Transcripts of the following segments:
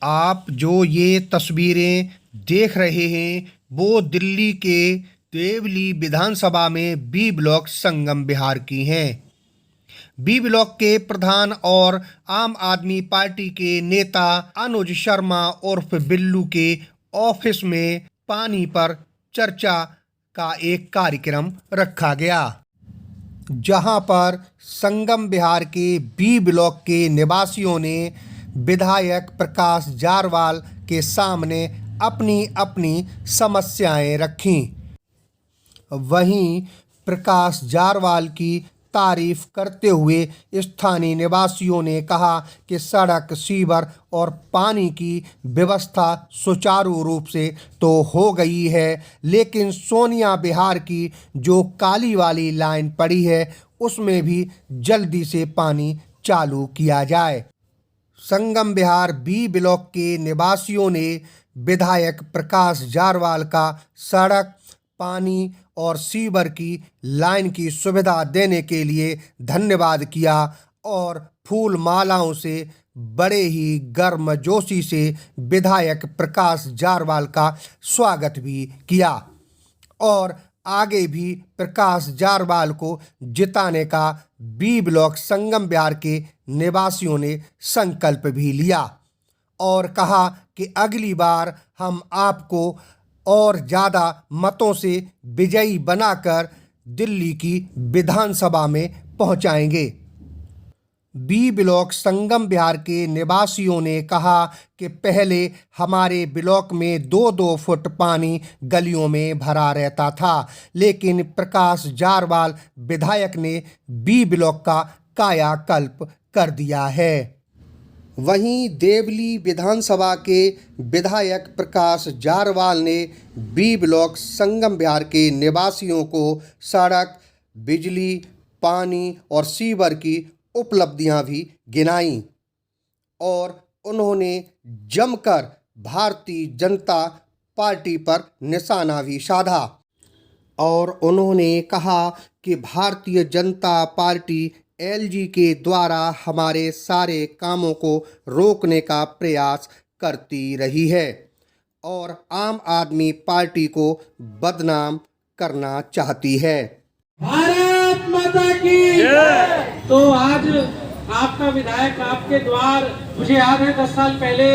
आप जो ये तस्वीरें देख रहे हैं वो दिल्ली के देवली विधानसभा में बी ब्लॉक संगम विहार की हैं। बी ब्लॉक के प्रधान और आम आदमी पार्टी के नेता अनुज शर्मा उर्फ बिल्लू के ऑफिस में पानी पर चर्चा का एक कार्यक्रम रखा गया, जहां पर संगम विहार के बी ब्लॉक के निवासियों ने विधायक प्रकाश जारवाल के सामने अपनी अपनी समस्याएं रखीं। वहीं प्रकाश जारवाल की तारीफ करते हुए स्थानीय निवासियों ने कहा कि सड़क, सीवर और पानी की व्यवस्था सुचारू रूप से तो हो गई है, लेकिन सोनिया विहार की जो काली वाली लाइन पड़ी है उसमें भी जल्दी से पानी चालू किया जाए। संगम विहार बी ब्लॉक के निवासियों ने विधायक प्रकाश जारवाल का सड़क, पानी और सीवर की लाइन की सुविधा देने के लिए धन्यवाद किया और फूल मालाओं से बड़े ही गर्मजोशी से विधायक प्रकाश जारवाल का स्वागत भी किया और आगे भी प्रकाश जारवाल को जिताने का बी ब्लॉक संगम विहार के निवासियों ने संकल्प भी लिया और कहा कि अगली बार हम आपको और ज़्यादा मतों से विजयी बनाकर दिल्ली की विधानसभा में पहुंचाएंगे। बी ब्लॉक संगम विहार के निवासियों ने कहा कि पहले हमारे ब्लॉक में 2-2 फुट पानी गलियों में भरा रहता था, लेकिन प्रकाश जारवाल विधायक ने बी ब्लॉक का कायाकल्प कर दिया है। वहीं देवली विधानसभा के विधायक प्रकाश जारवाल ने बी ब्लॉक संगम विहार के निवासियों को सड़क, बिजली, पानी और सीवर की उपलब्धियां भी गिनाईं और उन्होंने जमकर भारतीय जनता पार्टी पर निशाना भी साधा और उन्होंने कहा कि भारतीय जनता पार्टी एलजी के द्वारा हमारे सारे कामों को रोकने का प्रयास करती रही है और आम आदमी पार्टी को बदनाम करना चाहती है। भारत माता की जय। तो आज आपका विधायक आपके द्वार, मुझे याद है 10 साल पहले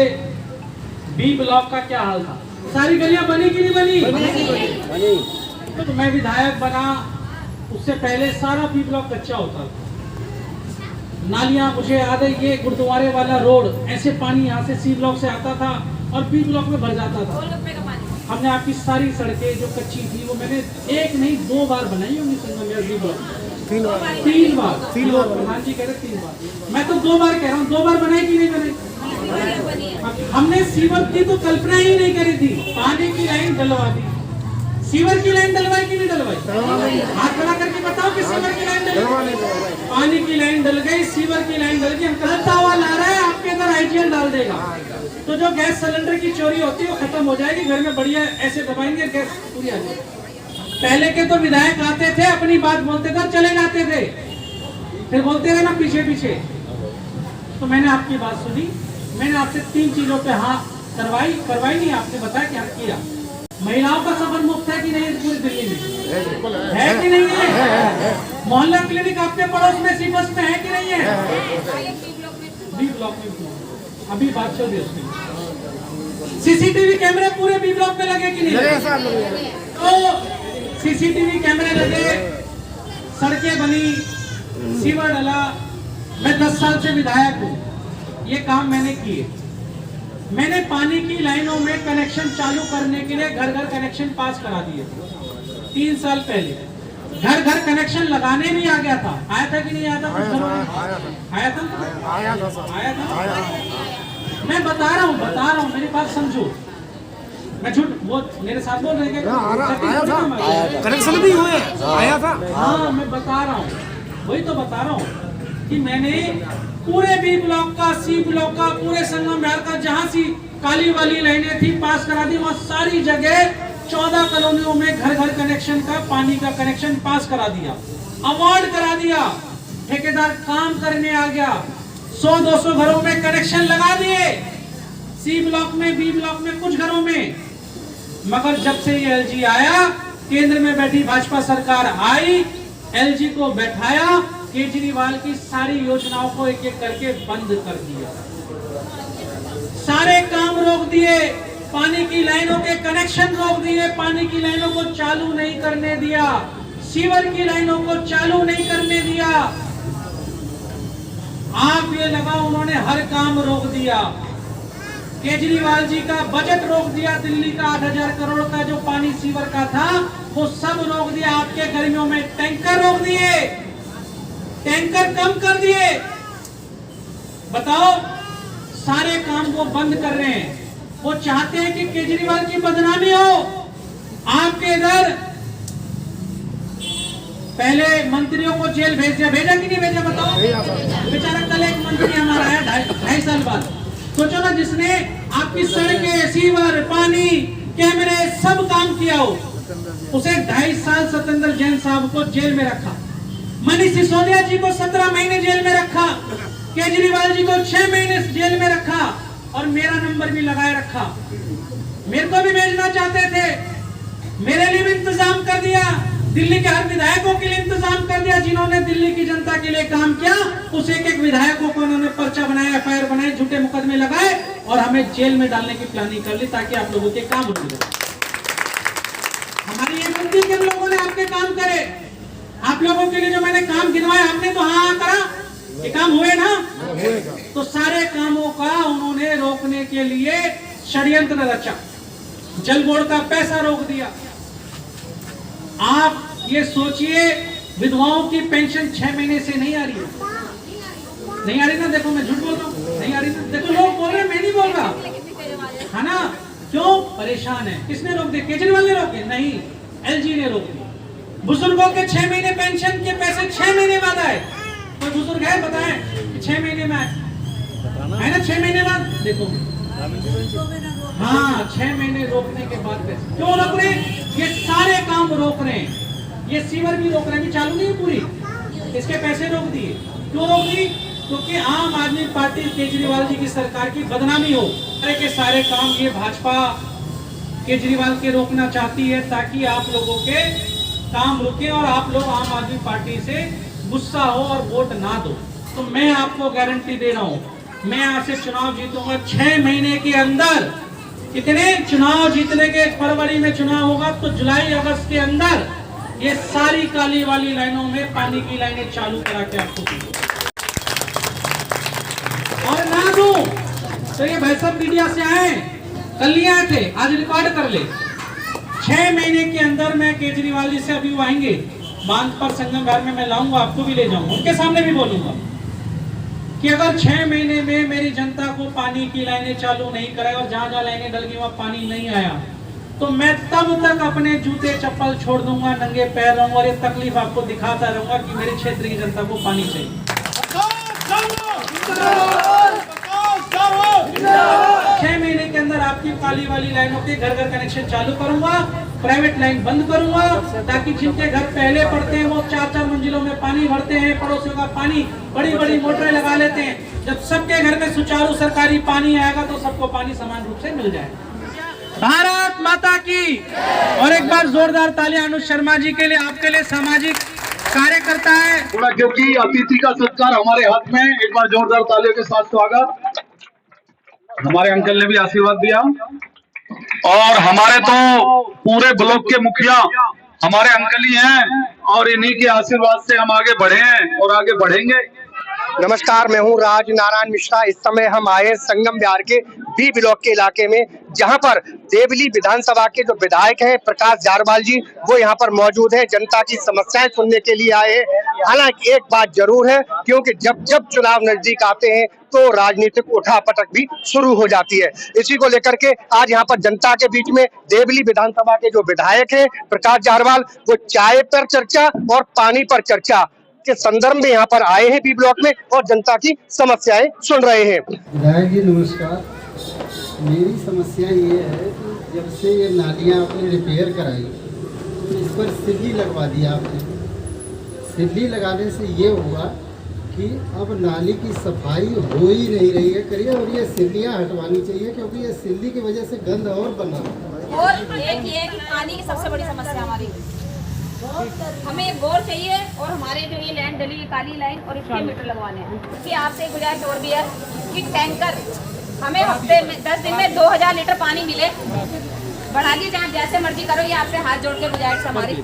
बी ब्लॉक का क्या हाल था। सारी गलियां बनी कि नहीं बनी? बनी। तो मैं विधायक बना उससे पहले सारा बी ब्लॉक कच्चा होता था। नालियां, मुझे याद है ये गुरुद्वारे वाला रोड, ऐसे पानी यहाँ से सी ब्लॉक से आता था और बी ब्लॉक में भर जाता था। हमने आपकी सारी सड़कें जो कच्ची थी वो मैंने एक नहीं 2 बार बनाई होंगी संगम विहार बी ब्लॉक। 3 बार प्रधान जी कह रहे 3 बार, मैं तो 2 बार कह रहा हूँ। 2 बार बनाई कि नहीं बनाई? हमने सीवर की तो कल्पना ही नहीं करी थी, पानी की लाइन डलवा दी। सीवर की लाइन डलवाई कि नहीं डलवाई? हाथ खड़ा करके बताओ कि सीवर की लाइन डलवाई। पानी की लाइन डल गई, सीवर की लाइन डल गई। हम कहता हुआ ला रहा है, आपके अंदर आईजीएल डाल देगा तो जो गैस सिलेंडर की चोरी होती है वो खत्म हो जाएगी। घर में बढ़िया ऐसे दबाएंगे गैस पूरी आ जाएगी। पहले के तो विधायक आते थे, अपनी बात बोलते थे, चले जाते थे, फिर बोलते रहे ना पीछे पीछे। तो मैंने आपकी बात सुनी, मैंने आपसे 3 चीजों पे हाँ करवाई नहीं, आपने बताया कि हाँ किया। महिलाओं का सफर मुफ्त है कि नहीं पूरी दिल्ली में? है कि नहीं है? मोहल्ला क्लिनिक आपके पड़ोस में सीबस में है कि नहीं है? बी ब्लॉक में अभी बात चल रही है उसमें। सीसीटीवी कैमरे पूरे बी ब्लॉक में लगे कि नहीं? तो सीसीटीवी कैमरे लगे, सड़कें बनी, सीवर डला। मैं 10 साल से विधायक हूँ, ये काम मैंने किए। मैंने पानी की लाइनों में कनेक्शन चालू करने के लिए घर घर कनेक्शन पास करा दिए 3 साल पहले। घर घर कनेक्शन लगाने भी आ गया था। आया था कि नहीं आया था? आया था। मैं बता रहा हूँ, मेरी बात समझो, मैं झूठ वो मेरे साथ बोल रहे हैं कनेक्शन भी हुए, आया था। हाँ मैं बता रहा हूँ, वही तो बता रहा हूँ कि मैंने पूरे बी ब्लॉक का, सी ब्लॉक का, पूरे संगम विहार का जहां सी काली वाली लाइनें थी पास करा दी। वहां सारी जगह 14 कॉलोनियों में घर घर कनेक्शन का, पानी का कनेक्शन पास करा दिया, अवार्ड करा दिया। ठेकेदार काम करने आ गया, 100-200 घरों में कनेक्शन लगा दिए। सी ब्लॉक में, बी ब्लॉक में, कुछ घरों में। मगर जब से ये एलजी आया, केंद्र में बैठी भाजपा सरकार आई, एलजी को बैठाया, केजरीवाल की सारी योजनाओं को एक एक करके बंद कर दिया, सारे काम रोक दिए, पानी की लाइनों के कनेक्शन रोक दिए, पानी की लाइनों को चालू नहीं करने दिया, सीवर की लाइनों को चालू नहीं करने दिया। आप ये लगा उन्होंने हर काम रोक दिया। केजरीवाल जी का बजट रोक दिया, दिल्ली का 8,000 करोड़ का जो पानी सीवर का था वो सब रोक दिया। आपके गर्मियों में टैंकर रोक दिए, टैंकर कम कर दिए। बताओ, सारे काम वो बंद कर रहे हैं। वो चाहते हैं कि केजरीवाल की बदनामी हो। आपके इधर पहले मंत्रियों को जेल भेज दिया, भेजा कि नहीं भेजा बताओ? बेचारा कल एक मंत्री हमारा आया 2.5 साल बाद, सोचो ना, जिसने आपकी सड़कें, सीवर, पानी, कैमरे सब काम किया हो, उसे 2.5 साल सत्येंद्र जैन साहब को जेल में रखा। मनीष सिसोदिया जी को 17 महीने जेल में रखा, केजरीवाल जी को 6 महीने जेल में रखा, और मेरा नंबर भी लगाए रखा। मेरे को भी भेजना चाहते थे, मेरे लिए भी इंतजाम कर दिया, दिल्ली के हर विधायकों के लिए इंतजाम कर दिया। जिन्होंने दिल्ली की जनता के लिए काम किया, उस एक विधायकों को उन्होंने पर्चा बनाया, FIR बनाए, झूठे मुकदमे लगाए और हमें जेल में डालने की प्लानिंग कर ली ताकि आप लोगों के काम रुक जाए। हमारी ये विनती कि हम लोगों ने आपके काम करे। आप लोगों के लिए जो मैंने काम गिनवाए, आपने तो हाँ करा, ये काम हुए ना? तो सारे कामों का उन्होंने रोकने के लिए षड्यंत्र रचा, जल बोर्ड का पैसा रोक दिया। आप ये सोचिए, विधवाओं की पेंशन 6 महीने से नहीं आ रही है, नहीं आ रही ना? देखो, मैं झूठ बोल रहा हूँ, नहीं आ रही ना? देखो, लोग बोल रहे हैं, मैं नहीं बोल रहा, है ना? क्यों परेशान है? किसने रोक दिया? केजरीवाल ने रोके? नहीं, एलजी ने रोक दिया। बुजुर्गों के 6 महीने पेंशन के पैसे 6 महीने बाद आए। कोई बुजुर्ग है बताएं 6 महीने में आए ना? 6 महीने बाद देखो, हाँ, 6 महीने रोकने के बाद पैसे क्यों रोक रहे हैं? ये सारे काम रोक रहे हैं। ये सीवर भी रोक रहे हैं, चालू नहीं पूरी, इसके पैसे रोक दिए। क्यों रोक दी? क्योंकि आम आदमी पार्टी केजरीवाल जी की सरकार की बदनामी हो। सारे के सारे काम ये भाजपा केजरीवाल के रोकना चाहती है ताकि आप लोगों के काम रुके और आप लोग आम आदमी पार्टी से गुस्सा हो और वोट ना दो। तो मैं आपको गारंटी दे रहा हूं, मैं यहाँ से चुनाव जीतूंगा 6 महीने के अंदर। कितने चुनाव जीतने के? फरवरी में चुनाव होगा तो जुलाई अगस्त के अंदर ये सारी काली वाली लाइनों में पानी की लाइनें चालू करा के आपको दूंगा। और ना दूं तो ये भाई साहब मीडिया से आए, कल नहीं आए थे, आज रिकॉर्ड कर ले। 6 महीने के अंदर मैं केजरीवाल जी से अभी वो आएंगे बांध पर संगम बिहार में, मैं लाऊंगा, आपको भी ले जाऊंगा, उनके सामने भी बोलूंगा कि अगर 6 महीने में मेरी जनता को पानी की लाइनें चालू नहीं कराए और जहां जहां लाइनें डल गई वहां पानी नहीं आया तो मैं तब तक अपने जूते चप्पल छोड़ दूंगा, नंगे पैर रहूंगा और ये तकलीफ आपको दिखाता रहूंगा कि मेरे क्षेत्र की जनता को पानी चाहिए। 6 महीने के अंदर आपकी काली वाली लाइनों के घर घर कनेक्शन चालू करूंगा, प्राइवेट लाइन बंद करूंगा ताकि जिनके घर पहले पड़ते हैं वो 4-4 मंजिलों में पानी भरते हैं, पड़ोसियों का पानी बड़ी बड़ी मोटरें लगा लेते हैं। जब सबके घर में सुचारू सरकारी पानी आएगा तो सबको पानी समान रूप से मिल जाएगा। भारत माता की। और एक बार जोरदार तालियां अनुज शर्मा जी के लिए, आपके लिए सामाजिक कार्यकर्ता है थोड़ा, क्योंकि अतिथि का सत्कार हमारे हाथ में। एक बार जोरदार तालियों के साथ स्वागत। हमारे अंकल ने भी आशीर्वाद दिया और हमारे तो पूरे ब्लॉक के मुखिया हमारे अंकल ही हैं और इन्हीं के आशीर्वाद से हम आगे बढ़े हैं और आगे बढ़ेंगे। नमस्कार, मैं हूं राज नारायण मिश्रा। इस समय हम आए संगम बिहार के बी ब्लॉक के इलाके में, जहां पर देवली विधानसभा के जो विधायक हैं प्रकाश जारवाल जी, वो यहां पर मौजूद हैं, जनता की समस्याएं सुनने के लिए आए हैं। हालांकि एक बात जरूर है, क्योंकि जब जब चुनाव नजदीक आते हैं तो राजनीतिक उठापटक भी शुरू हो जाती है। इसी को लेकर के आज यहाँ पर जनता के बीच में देवली विधानसभा के जो विधायक हैं प्रकाश जारवाल, वो चाय पर चर्चा और पानी पर चर्चा के संदर्भ में यहाँ पर आए हैं बी ब्लॉक में और जनता की समस्याएं सुन रहे हैं। विधायक जी नमस्कार। मेरी समस्या ये है कि जब से ये नालियाँ आपने रिपेयर कराई तो इस पर सिल्ली लगवा दिया आपने। सिल्ली लगाने से ये हुआ कि अब नाली की सफाई हो ही नहीं रही है करिए, और ये सिल्लियाँ हटवानी चाहिए क्योंकि ये सिल्ली की वजह से गंद और बना है। और एक ये कि पानी की सबसे बड़ी समस्या हमारी, हमें एक बोर चाहिए और हमारे जो ये लाइन डली है काली लाइन और इसके मीटर लगवाने हैं। कि आपसे एक गुजारिश और भी है कि टैंकर हमें हफ्ते में 10 दिन में 2000 लीटर पानी मिले, बढ़ा दी जहाँ जैसे मर्जी करो, ये आपसे हाथ जोड़ के गुजारिश हमारी।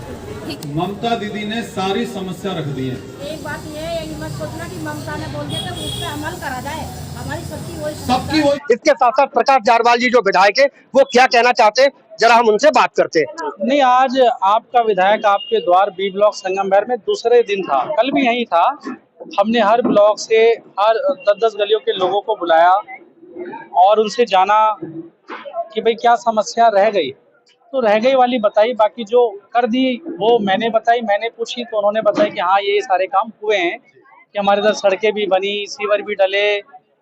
ममता दीदी ने सारी समस्या रख दी है। एक बात ये है, ये मत सोचना कि ममता ने बोल दिया तो उस पर अमल करा जाए, हमारी सबकी वही इसके साथ साथ प्रकाश जारवाल जी जो विधायक है वो क्या कहना चाहते हैं, जरा हम उनसे बात करते हैं। नहीं, आज आपका विधायक आपके द्वार बी ब्लॉक संगम बिहार में दूसरे दिन था, कल भी यही था। हमने हर ब्लॉक से हर 10-10 गलियों के लोगों को बुलाया और उनसे जाना कि भाई क्या समस्या रह गई, तो रह गई वाली बताई, बाकी जो कर दी वो मैंने बताई। मैंने पूछी तो उन्होंने बताया कि हाँ ये सारे काम हुए हैं, कि हमारे इधर सड़कें भी बनी, सीवर भी डले,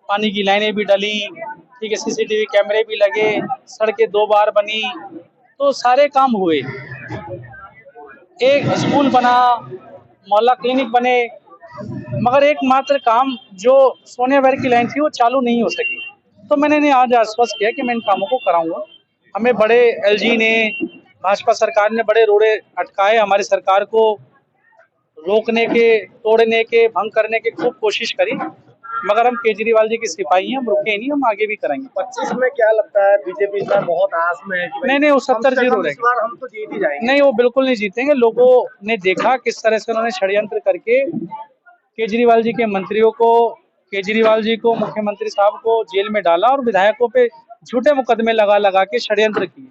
पानी की लाइनें भी डली, ठीक है, सीसीटीवी कैमरे भी लगे, सड़कें 2 बार बनी, तो सारे काम हुए। एक स्कूल बना, मोहल्ला क्लिनिक बने, मगर एकमात्र काम जो सोनिया बिहार की लाइन थी वो चालू नहीं हो सकी। तो मैंने आज आश्वस्त किया कि मैं इन कामों को कराऊंगा। हमें बड़े एलजी ने, भाजपा सरकार ने बड़े रोड़े अटकाए, हमारी सरकार को रोकने के, तोड़ने के, भंग करने की खूब कोशिश करी, मगर हम केजरीवाल जी की सिपाही हैं, हम रुके नहीं, हम आगे भी करेंगे। 25 में क्या लगता है, बीजेपी का बहुत आस में है कि नहीं, वो 70-0 इस बार हम तो जीत ही जाएंगे। नहीं, वो बिल्कुल नहीं जीतेंगे। लोगों ने देखा किस तरह से उन्होंने षड्यंत्र करके केजरीवाल जी के मंत्रियों को, केजरीवाल जी को, मुख्यमंत्री साहब को जेल में डाला और विधायकों पे झूठे मुकदमे लगा लगा के षड्यंत्र किए,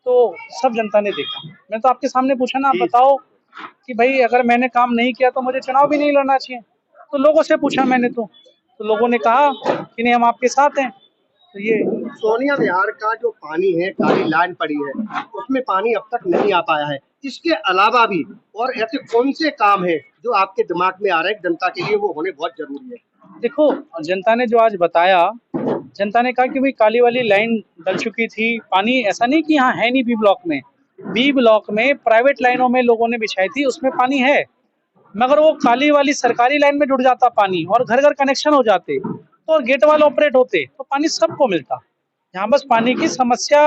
तो सब जनता ने देखा। मैं तो आपके सामने पूछा ना, आप बताओ कि भाई अगर मैंने काम नहीं किया तो मुझे चुनाव भी नहीं लड़ना चाहिए। तो लोगों से पूछा मैंने, तो लोगों ने कहा कि नहीं हम आपके साथ हैं। तो ये सोनिया विहार का जो पानी है, काली लाइन पड़ी है, उसमें पानी अब तक नहीं आ पाया है। इसके अलावा भी और ऐसे कौन से काम है जो आपके दिमाग में आ रहे हैं, जनता के लिए वो होने बहुत जरूरी है? देखो, जनता ने जो आज बताया, जनता ने कहा कि भाई काली वाली लाइन डल चुकी थी, पानी ऐसा नहीं कि यहाँ है नहीं बी ब्लॉक में, बी ब्लॉक में प्राइवेट लाइनों में लोगों ने बिछाई थी, उसमें पानी है, मगर वो काली वाली सरकारी लाइन में जुड़ जाता पानी और घर घर कनेक्शन हो जाते और गेट वाले ऑपरेट होते तो पानी सबको मिलता। यहाँ बस पानी की समस्या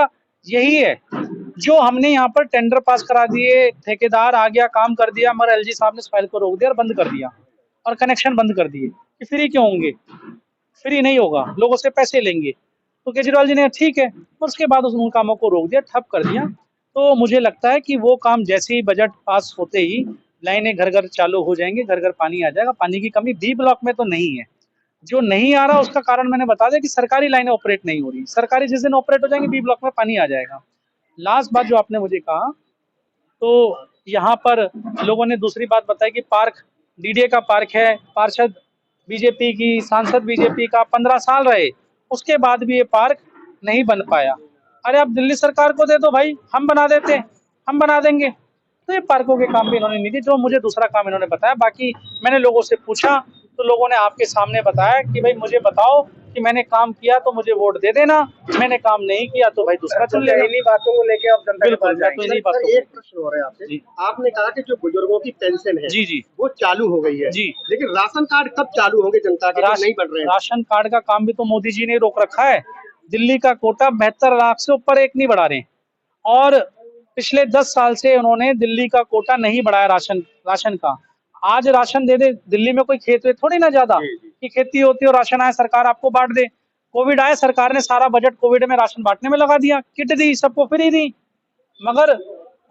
यही है, जो हमने यहाँ पर टेंडर पास करा दिए, ठेकेदार आ गया, काम कर दिया, मगर एलजी साहब ने इस फाइल को रोक दिया और बंद कर दिया और कनेक्शन बंद कर दिए कि फ्री क्यों होंगे, फ्री नहीं होगा, लोगों से पैसे लेंगे। तो केजरीवाल जी ने ठीक है, और उसके बाद उन कामों को रोक दिया, ठप कर दिया। तो मुझे लगता है कि वो काम जैसे ही बजट पास होते ही लाइनें घर घर चालू हो जाएंगे, घर घर पानी आ जाएगा। पानी की कमी बी ब्लॉक में तो नहीं है, जो नहीं आ रहा उसका कारण मैंने बता दिया कि सरकारी लाइनें ऑपरेट नहीं हो रही। सरकारी जिस दिन ऑपरेट हो जाएंगे बी ब्लॉक में पानी आ जाएगा। लास्ट बात जो आपने मुझे कहा, तो यहाँ पर लोगों ने दूसरी बात बताई कि पार्क डीडीए का पार्क है, पार्षद बीजेपी की, सांसद बीजेपी का 15 साल रहे, उसके बाद भी ये पार्क नहीं बन पाया। अरे आप दिल्ली सरकार को दे दो भाई, हम बना देते, हम बना देंगे। तो ये पार्कों के काम भी इन्होंने नहीं दिए, जो मुझे दूसरा काम इन्होंने बताया। बाकी मैंने लोगों से पूछा तो लोगों ने आपके सामने बताया कि भाई मुझे बताओ कि मैंने काम किया तो मुझे वोट दे देना, मैंने काम नहीं किया तो भाई दूसरा चुन लेगा। इन्हीं बातों को लेके आप जनता के पास जाएंगे। इन्हीं सर, बातों एक प्रश्न हो रहा है आपसे। आपने कहा कि जो बुजुर्गों की पेंशन है जी जी वो चालू हो गई है जी, लेकिन राशन कार्ड कब चालू होंगे जनता के, जो नहीं बन रहे हैं? राशन कार्ड का काम भी तो मोदी जी ने रोक रखा है। दिल्ली का कोटा 72 लाख से ऊपर एक नहीं बढ़ा रहे, और पिछले 10 साल से उन्होंने दिल्ली का कोटा नहीं बढ़ाया राशन का। आज राशन दे दे, दिल्ली में कोई खेत वेत थोड़ी ना ज्यादा कि खेती होती है और राशन आए सरकार आपको बांट दे। कोविड आए, सरकार ने सारा बजट कोविड में राशन बांटने में लगा दिया, किट दी, सबको फ्री दी, मगर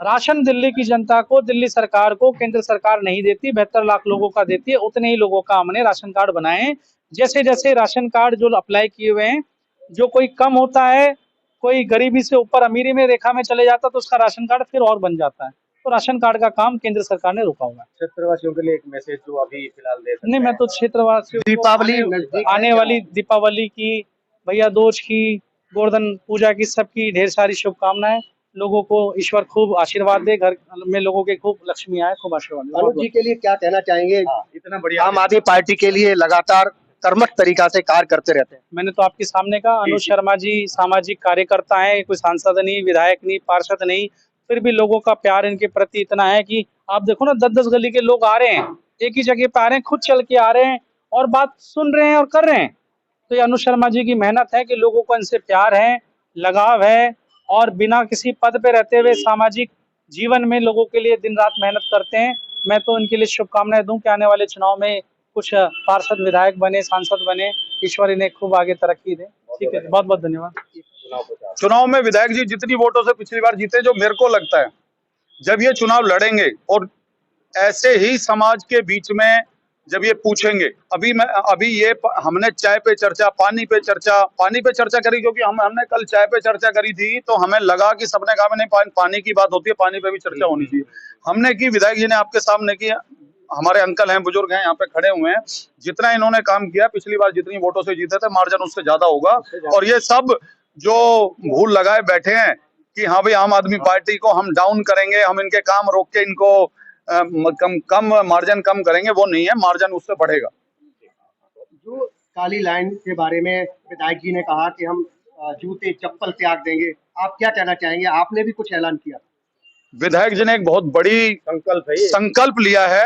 राशन दिल्ली की जनता को, दिल्ली सरकार को केंद्र सरकार नहीं देती, 72 लाख लोगों का देती है। उतने ही लोगों का हमने राशन कार्ड बनाए। जैसे जैसे राशन कार्ड जो अप्लाई किए हुए हैं, जो कोई कम होता है, कोई गरीबी से ऊपर अमीरी में रेखा में चले जाता तो उसका राशन कार्ड फिर और बन जाता है। तो राशन कार्ड का काम केंद्र सरकार ने रोका हुआ है। क्षेत्रवासियों के लिए एक मैसेज जो अभी फिलहाल दे सकते हैं। नहीं, मैं तो क्षेत्रवासियों को दीपावली आने वाली दीपावली की, भैया दूज की, गोवर्धन पूजा की, सबकी ढेर सारी शुभकामनाएं। लोगों को ईश्वर खूब आशीर्वाद दे, घर में लोगों के खूब लक्ष्मी आए, खूब आशीर्वाद दे। अनुज जी के लिए क्या कहना चाहेंगे? इतना बढ़िया आम आदमी पार्टी के लिए लगातार कर्मठ तरीका से कार्य करते रहते हैं। मैंने तो आपके सामने कहा, अनुज शर्मा जी सामाजिक कार्यकर्ता हैं, कोई सांसद नहीं, विधायक नहीं, पार्षद नहीं, फिर भी लोगों का प्यार इनके प्रति इतना है कि आप देखो ना, 10-10 गली के लोग आ रहे हैं, एक ही जगह पे आ रहे हैं, खुद चल के आ रहे हैं और बात सुन रहे हैं और कर रहे हैं। तो ये अनुज शर्मा जी की मेहनत है कि लोगों को इनसे प्यार है, लगाव है और बिना किसी पद पे रहते हुए सामाजिक जीवन में लोगों के लिए दिन रात मेहनत करते हैं। मैं तो इनके लिए शुभकामनाएं दूं कि आने वाले चुनाव में कुछ पार्षद विधायक बने, सांसद बने, ईश्वर इन्हें खूब आगे तरक्की दे। ठीक है, बहुत बहुत धन्यवाद। चुनाव में विधायक जी जितनी वोटों से पिछली बार जीते, जो मेरे को लगता है जब ये चुनाव लड़ेंगे और ऐसे ही समाज के बीच में जब ये पूछेंगे, अभी ये हमने चाय पे चर्चा, पानी पे चर्चा करी, क्योंकि हमने कल चाय पे चर्चा करी थी तो हमें लगा कि सबने कहा नहीं पानी की बात होती है, पानी पे भी चर्चा होनी चाहिए। हमने की, विधायक जी ने आपके सामने की, हमारे अंकल हैं, बुजुर्ग हैं, यहाँ पे खड़े हुए हैं, जितना इन्होंने काम किया पिछली बार जितनी वोटों से जीते थे, मार्जिन उससे ज्यादा होगा। और ये सब जो भूल लगाए बैठे हैं कि हाँ भाई आम आदमी पार्टी को हम डाउन करेंगे, हम इनके काम रोक के इनको मार्जिन कम करेंगे, वो नहीं है, मार्जिन उससे बढ़ेगा। जो काली लाइन के बारे में विधायक जी ने कहा कि हम जूते चप्पल त्याग देंगे, आप क्या कहना चाहेंगे? आपने भी कुछ ऐलान किया। विधायक जी ने एक बहुत बड़ी संकल्प लिया है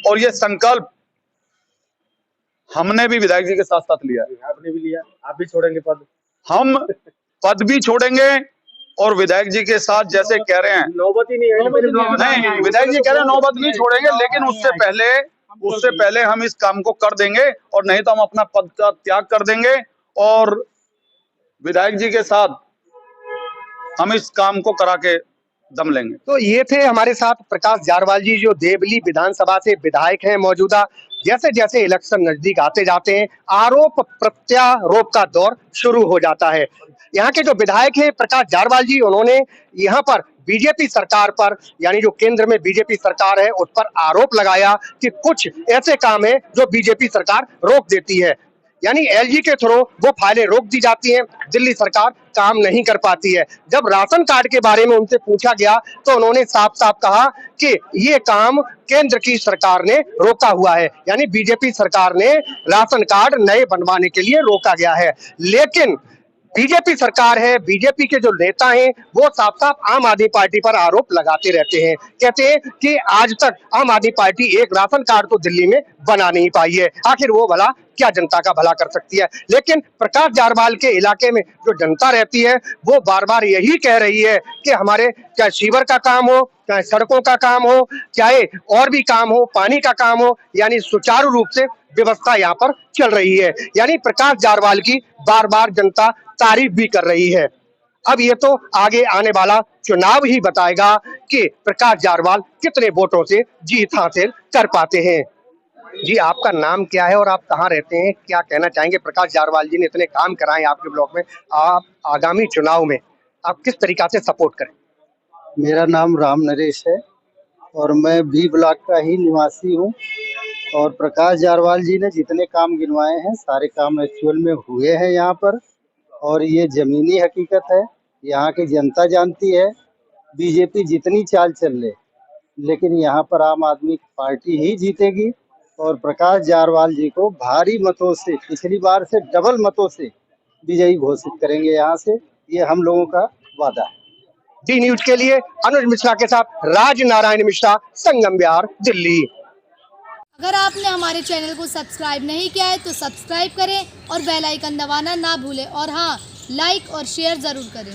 और ये संकल्प हमने भी विधायक जी के साथ साथ लिया है। आपने भी लिया, आप भी छोड़ेंगे पद? हम पद भी छोड़ेंगे और विधायक जी के साथ जैसे कह रहे हैं नौबत ही नहीं है। नहीं, विधायक जी कह रहे हैं नौबत नहीं छोड़ेंगे, लेकिन उससे पहले हम इस काम को कर देंगे और नहीं तो हम अपना पद का त्याग कर देंगे और विधायक जी के साथ हम इस काम को करा के दम लेंगे। तो ये थे हमारे साथ प्रकाश जारवाल जी, जो देवली विधानसभा से विधायक हैं मौजूदा। जैसे जैसे इलेक्शन नजदीक आते जाते हैं, आरोप प्रत्यारोप का दौर शुरू हो जाता है। यहाँ के जो विधायक हैं प्रकाश जारवाल जी, उन्होंने यहाँ पर बीजेपी सरकार पर, यानी जो केंद्र में बीजेपी सरकार है उस पर आरोप लगाया कि कुछ ऐसे काम है जो बीजेपी सरकार रोक देती है, यानी एलजी के थ्रू वो फाइलें रोक दी जाती हैं, दिल्ली सरकार काम नहीं कर पाती है। जब राशन कार्ड के बारे में उनसे पूछा गया तो उन्होंने साफ साफ कहा कि ये काम केंद्र की सरकार ने रोका हुआ है, यानी बीजेपी सरकार ने राशन कार्ड नए बनवाने के लिए रोका गया है। लेकिन बीजेपी सरकार है, बीजेपी के जो नेता हैं वो साफ साफ आम आदमी पार्टी पर आरोप लगाते रहते हैं। कहते हैं कि आज तक आम आदमी पार्टी एक राशन कार्ड तो दिल्ली में बना नहीं पाई है, आखिर वो भला क्या जनता का भला कर सकती है। लेकिन प्रकाश जारवाल के इलाके में जो जनता रहती है वो बार बार यही कह रही है कि हमारे चाहे सीवर का काम हो, चाहे सड़कों का काम हो, चाहे और भी काम हो, पानी का काम हो, यानी सुचारू रूप से व्यवस्था यहाँ पर चल रही है। यानी प्रकाश जारवाल की बार बार जनता तारीफ भी कर रही है। अब ये तो आगे आने वाला चुनाव ही बताएगा कि प्रकाश जारवाल कितने वोटों से जीत हासिल कर पाते हैं। जी, आपका नाम क्या है और आप कहाँ रहते हैं? क्या कहना चाहेंगे? प्रकाश जारवाल जी ने इतने काम कराए आपके ब्लॉक में, आप आगामी चुनाव में आप किस तरीका से सपोर्ट करें? मेरा नाम राम नरेश है और मैं बी ब्लॉक का ही निवासी हूँ। और प्रकाश जारवाल जी ने जितने काम गिनवाए हैं सारे काम एक्चुअल में हुए हैं यहाँ पर, और ये ज़मीनी हकीकत है, यहाँ की जनता जानती है। बीजेपी जितनी चाल चल ले, लेकिन यहाँ पर आम आदमी पार्टी ही जीतेगी और प्रकाश जारवाल जी को भारी मतों से, पिछली बार से डबल मतों से विजयी घोषित करेंगे यहाँ से, ये हम लोगों का वादा है। डी न्यूज के लिए अनुज मिश्रा के साथ राज नारायण मिश्रा, संगम बिहार, दिल्ली। अगर आपने हमारे चैनल को सब्सक्राइब नहीं किया है तो सब्सक्राइब करें और बेल आइकन दबाना ना भूलें, और हाँ, लाइक और शेयर ज़रूर करें।